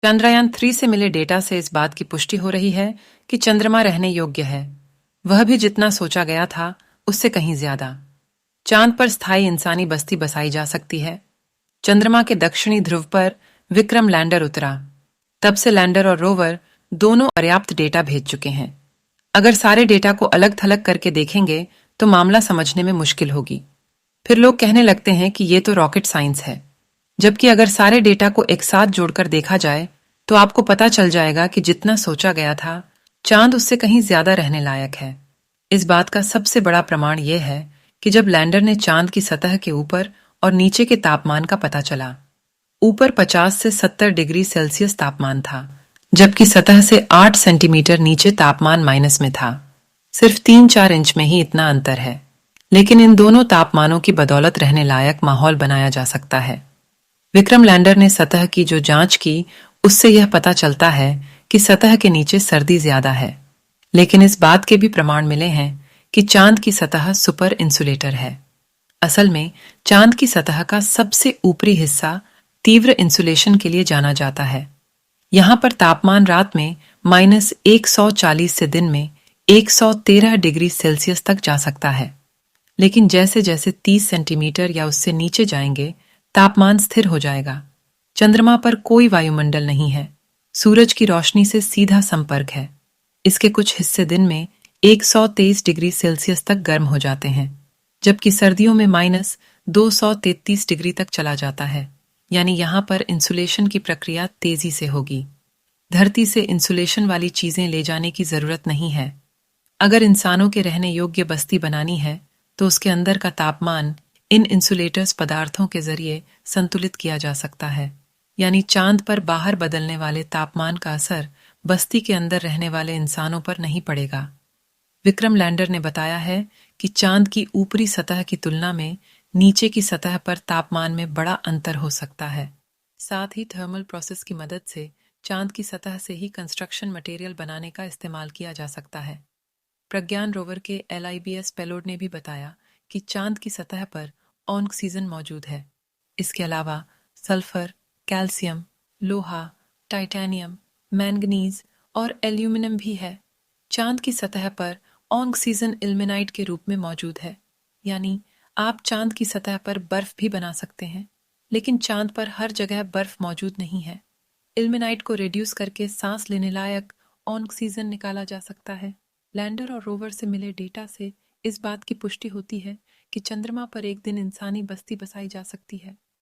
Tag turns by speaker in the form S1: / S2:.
S1: चंद्रयान-3 से मिले डेटा से इस बात की पुष्टि हो रही है कि चंद्रमा रहने योग्य है, वह भी जितना सोचा गया था उससे कहीं ज्यादा। चांद पर स्थायी इंसानी बस्ती बसाई जा सकती है। चंद्रमा के दक्षिणी ध्रुव पर विक्रम लैंडर उतरा। तब से लैंडर और रोवर दोनों पर्याप्त डेटा भेज चुके हैं। अगर सारे डेटा को अलग थलग करके देखेंगे तो मामला समझने में मुश्किल होगी। फिर लोग कहने लगते हैं कि ये तो रॉकेट साइंस है, जबकि अगर सारे डेटा को एक साथ जोड़कर देखा जाए तो आपको पता चल जाएगा कि जितना सोचा गया था चांद उससे कहीं ज्यादा रहने लायक है। इस बात का सबसे बड़ा प्रमाण यह है कि जब लैंडर ने चांद की सतह के ऊपर और नीचे के तापमान का पता चला, ऊपर 50 से 70 डिग्री सेल्सियस तापमान था, जबकि सतह से 8 सेंटीमीटर नीचे तापमान माइनस में था। सिर्फ 3-4 इंच में ही इतना अंतर है, लेकिन इन दोनों तापमानों की बदौलत रहने लायक माहौल बनाया जा सकता है। विक्रम लैंडर ने सतह की जो जांच की उससे यह पता चलता है कि सतह के नीचे सर्दी ज्यादा है, लेकिन इस बात के भी प्रमाण मिले हैं कि चांद की सतह सुपर इंसुलेटर है। असल में चांद की सतह का सबसे ऊपरी हिस्सा तीव्र इंसुलेशन के लिए जाना जाता है। यहां पर तापमान रात में -140 से दिन में 113 डिग्री सेल्सियस तक जा सकता है, लेकिन जैसे जैसे 30 सेंटीमीटर या उससे नीचे जाएंगे तापमान स्थिर हो जाएगा। चंद्रमा पर कोई वायुमंडल नहीं है, सूरज की रोशनी से सीधा संपर्क है। इसके कुछ हिस्से दिन में 123 डिग्री सेल्सियस तक गर्म हो जाते हैं, जबकि सर्दियों में -233 डिग्री तक चला जाता है। यानी यहां पर इंसुलेशन की प्रक्रिया तेजी से होगी। धरती से इंसुलेशन वाली चीजें ले जाने की जरूरत नहीं है। अगर इंसानों के रहने योग्य बस्ती बनानी है तो उसके अंदर का तापमान इन इंसुलेटर्स पदार्थों के जरिए संतुलित किया जा सकता है। यानी चांद पर बाहर बदलने वाले तापमान का असर बस्ती के अंदर रहने वाले इंसानों पर नहीं पड़ेगा। विक्रम लैंडर ने बताया है कि चांद की ऊपरी सतह की तुलना में नीचे की सतह पर तापमान में बड़ा अंतर हो सकता है। साथ ही थर्मल प्रोसेस की मदद से चांद की सतह से ही कंस्ट्रक्शन मटेरियल बनाने का इस्तेमाल किया जा सकता है। प्रज्ञान रोवर के LIBS पेलोड ने भी बताया कि चांद की सतह पर ऑक्सीजन मौजूद है। इसके अलावा सल्फर, कैल्शियम, लोहा, टाइटेनियम, मैंगनीज और एल्यूमिनियम भी है। चांद की सतह पर ऑक्सीजन इल्मेनाइट के रूप में मौजूद है। यानी आप चांद की सतह पर बर्फ भी बना सकते हैं, लेकिन चांद पर हर जगह बर्फ मौजूद नहीं है। इल्मेनाइट को रिड्यूस करके सांस लेने लायक ऑक्सीजन निकाला जा सकता है। लैंडर और रोवर से मिले डेटा से इस बात की पुष्टि होती है कि चंद्रमा पर एक दिन इंसानी बस्ती बसाई जा सकती है।